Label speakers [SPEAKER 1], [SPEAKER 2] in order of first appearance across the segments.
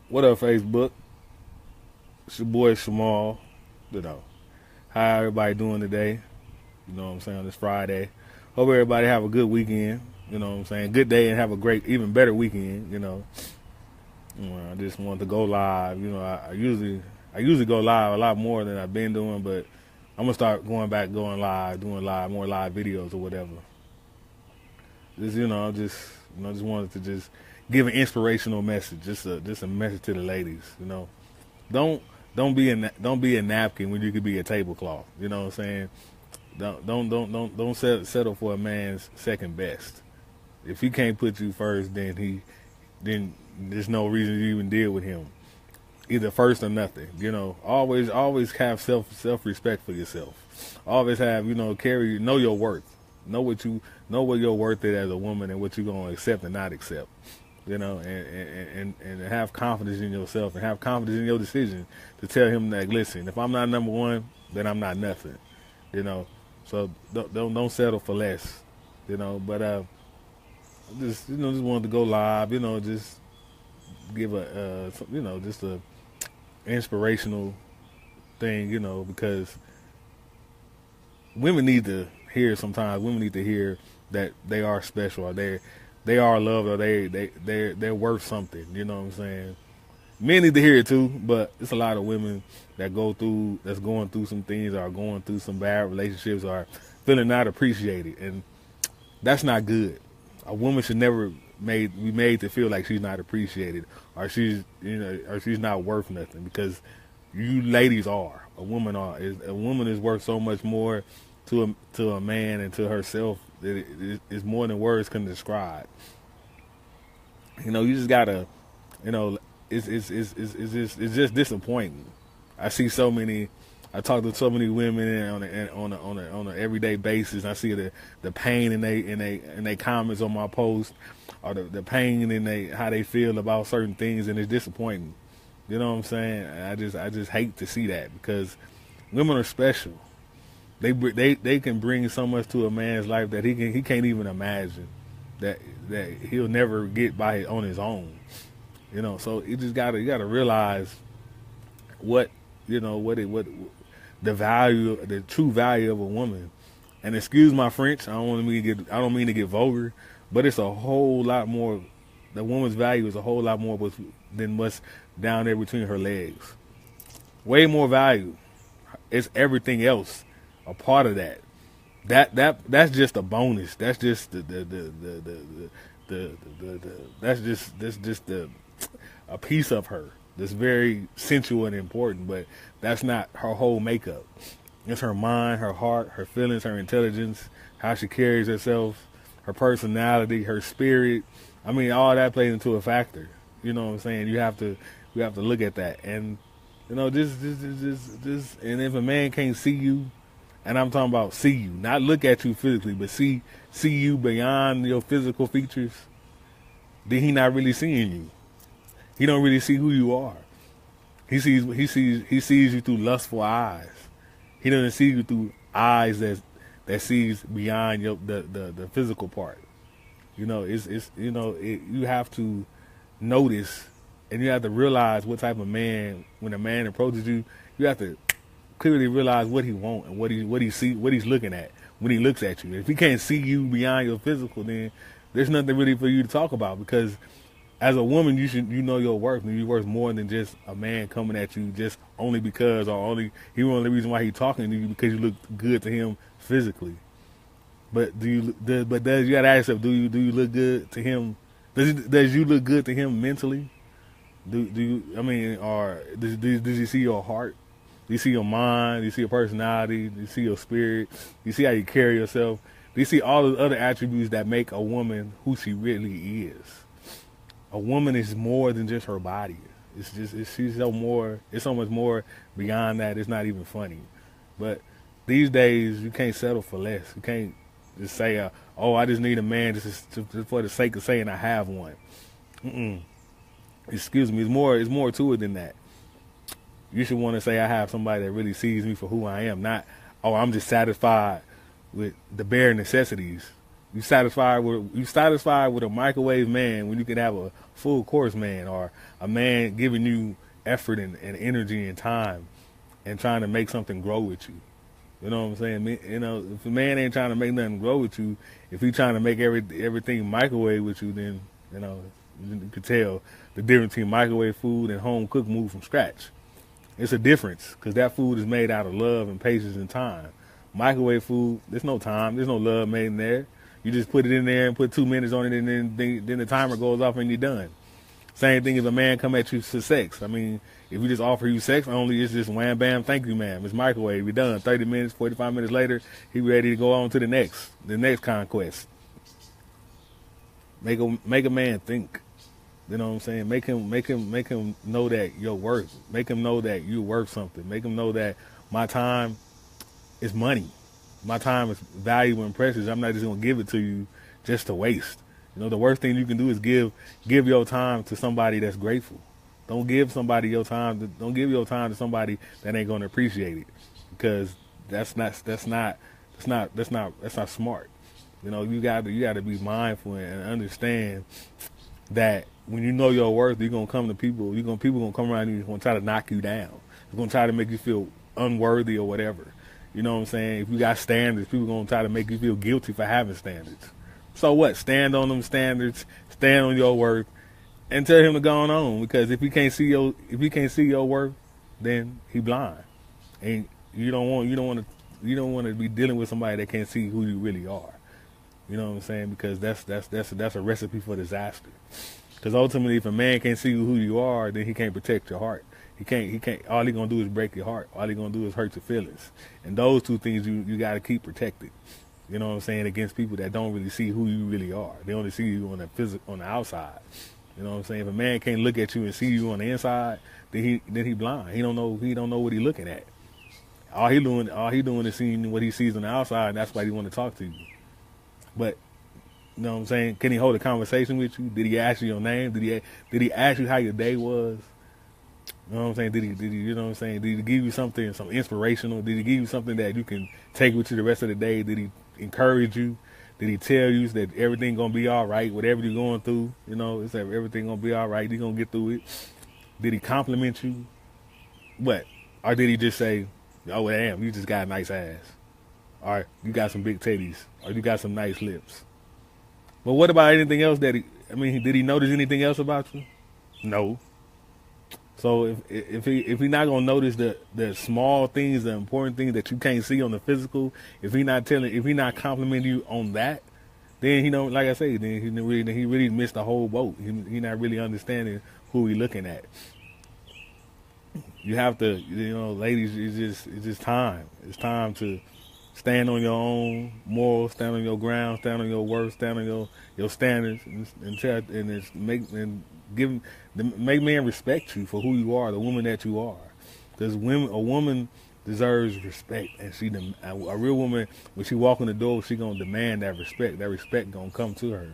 [SPEAKER 1] What up, Facebook? It's your boy Shamal. You know, how everybody doing today? You know what I'm saying? It's Friday. Hope everybody have a good weekend. You know what I'm saying? Good day and have a great, even better weekend. I just wanted to go live. I usually go live a lot more than I've been doing, but I'm gonna start going back, going live, doing live, more live videos or whatever. Just wanted to just give an inspirational message, just a message to the ladies. Don't don't be a napkin when you could be a tablecloth. You know what I'm saying? Don't settle for a man's second best. If he can't put you first, then there's no reason to even deal with him. Either first or nothing. Always have self respect for yourself. Always have know your worth. Know what your worth is as a woman and what you're gonna accept and not accept. And have confidence in yourself and have confidence in your decision to tell him that, listen, if I'm not number one, then I'm not nothing. You know, so don't settle for less. But just wanted to go live. Just give just a inspirational thing. Because women need to hear sometimes. Women need to hear that they are special, or they are loved, or they're worth something. You know what I'm saying? Men need to hear it too, but it's a lot of women that's going through some things, or going through some bad relationships, or feeling not appreciated, and that's not good. A woman should never be made to feel like she's not appreciated, or she's not worth nothing, because you ladies are. A woman is worth so much more to a man and to herself that it's more than words can describe. You just gotta, it's just disappointing. I see so many. I talk to so many women on a everyday basis. I see the pain in they comments on my post, or the pain in how they feel about certain things, and it's disappointing. You know what I'm saying? I just hate to see that, because women are special. They can bring so much to a man's life that he can't even imagine that he'll never get by on his own. So you gotta realize what the true value of a woman. And excuse my French, I don't mean to get vulgar, but it's a whole lot more. The woman's value is a whole lot more than what's down there between her legs. Way more value. It's everything else a part of that. That's just a bonus. That's just a piece of her that's very sensual and important, but that's not her whole makeup. It's her mind, her heart, her feelings, her intelligence, how she carries herself, her personality, her spirit. I mean, all that plays into a factor. You know what I'm saying? You have to look at that, and just and if a man can't see you, and I'm talking about see you, not look at you physically, but see you beyond your physical features, then he not really seeing you. He don't really see who you are. He sees you through lustful eyes. He doesn't see you through eyes that sees beyond the physical part. You have to notice, and you have to realize what type of man. When a man approaches you, you have to clearly realize what he wants and what he's looking at when he looks at you. If he can't see you beyond your physical, then there's nothing really for you to talk about, because as a woman, you know your worth, and you're worth more than just a man coming at you just only because, or only reason why he's talking to you because you look good to him physically. But you gotta ask yourself, do you look good to him? Does you look good to him mentally? Do you? I mean, or does he see your heart? Do you see your mind? Do you see your personality? Do you see your spirit? Do you see how you carry yourself? Do you see all the other attributes that make a woman who she really is? A woman is more than just her body. She's so much more beyond that. It's not even funny. But these days, you can't settle for less. You can't just say, I just need a man just for the sake of saying I have one. Excuse me. It's more to it than that. You should want to say I have somebody that really sees me for who I am, not, I'm just satisfied with the bare necessities. You satisfied with a microwave man when you can have a full course man, or a man giving you effort and energy and time and trying to make something grow with you. You know what I'm saying? You know, if a man ain't trying to make nothing grow with you, if he trying to make everything microwave with you, then you know you can tell the difference between microwave food and home cooked food from scratch. It's a difference because that food is made out of love and patience and time. Microwave food, there's no time, there's no love made in there. You just put it in there and put 2 minutes on it, and then the timer goes off and you're done. Same thing if a man come at you for sex. I mean, if we just offer you sex only, it's just wham bam, thank you, ma'am. It's microwave. We're done. 30 minutes, 45 minutes later, he ready to go on to the next conquest. Make a man think. You know what I'm saying? Make him know that you're worth. Make him know that you're worth something. Make him know that my time is money. My time is valuable and precious. I'm not just gonna give it to you just to waste. You know, the worst thing you can do is give your time to somebody that's grateful. Don't give somebody your time. Don't give your time to somebody that ain't gonna appreciate it, because that's not smart. You know, you got to be mindful and understand that when you know your worth, you're gonna come to people. People gonna come around you. Gonna try to knock you down. They're gonna try to make you feel unworthy or whatever. You know what I'm saying? If you got standards, people gonna try to make you feel guilty for having standards. So what? Stand on them standards. Stand on your worth, and tell him to go on. Because if he can't see your worth, then he blind. And you don't want to be dealing with somebody that can't see who you really are. You know what I'm saying? Because that's a recipe for disaster. Because ultimately, if a man can't see who you are, then he can't protect your heart. He can't. All he gonna do is break your heart. All he gonna do is hurt your feelings. And those two things you got to keep protected. You know what I'm saying? Against people that don't really see who you really are. They only see you on the outside. You know what I'm saying? If a man can't look at you and see you on the inside, then he blind. He don't know what he looking at. All he doing is seeing what he sees on the outside, and that's why he want to talk to you. But you know what I'm saying? Can he hold a conversation with you? Did he ask you your name? Did he ask you how your day was? You know what I'm saying? Did he you know what I'm saying? Did he give you some inspirational? Did he give you something that you can take with you the rest of the day? Did he encourage you? Did he tell you that everything gonna be all right, whatever you're going through? You know, it's that everything gonna be all right. You're gonna get through it. Did he compliment you? What? Or did he just say, "Oh damn, you just got a nice ass," or "You got some big titties," or "You got some nice lips"? But what about anything else did he notice anything else about you? No. So if he not gonna notice the small things, the important things that you can't see on the physical, if he not complimenting you on that, then he don't, like I say, then he really missed the whole boat. He not really understanding who he looking at. You have to, you know, ladies, it's just time. It's time to stand on your own morals, stand on your ground, stand on your worth, stand on your standards, make men respect you for who you are, the woman that you are. Because a woman deserves respect, and a real woman, when she walk in the door, she gonna demand that respect. That respect gonna come to her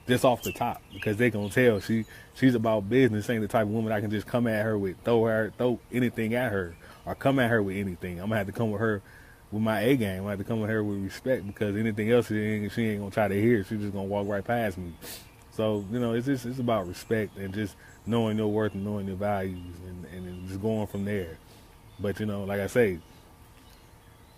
[SPEAKER 1] just off the top, because they gonna tell she's about business. Ain't the type of woman I can just come at her with, throw anything at her, or come at her with anything. I'm gonna have to come with her with my A game. I'm gonna have to come with her with respect, because anything else she ain't gonna try to hear. She's just gonna walk right past me. So, you know, it's about respect and just knowing your worth and knowing your values, and just going from there. But, you know, like I say,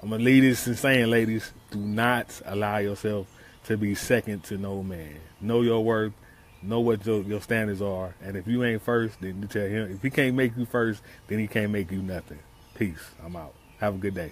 [SPEAKER 1] I'm going to leave this in saying, ladies, do not allow yourself to be second to no man. Know your worth, know what your standards are, and if you ain't first, then you tell him. If he can't make you first, then he can't make you nothing. Peace. I'm out. Have a good day.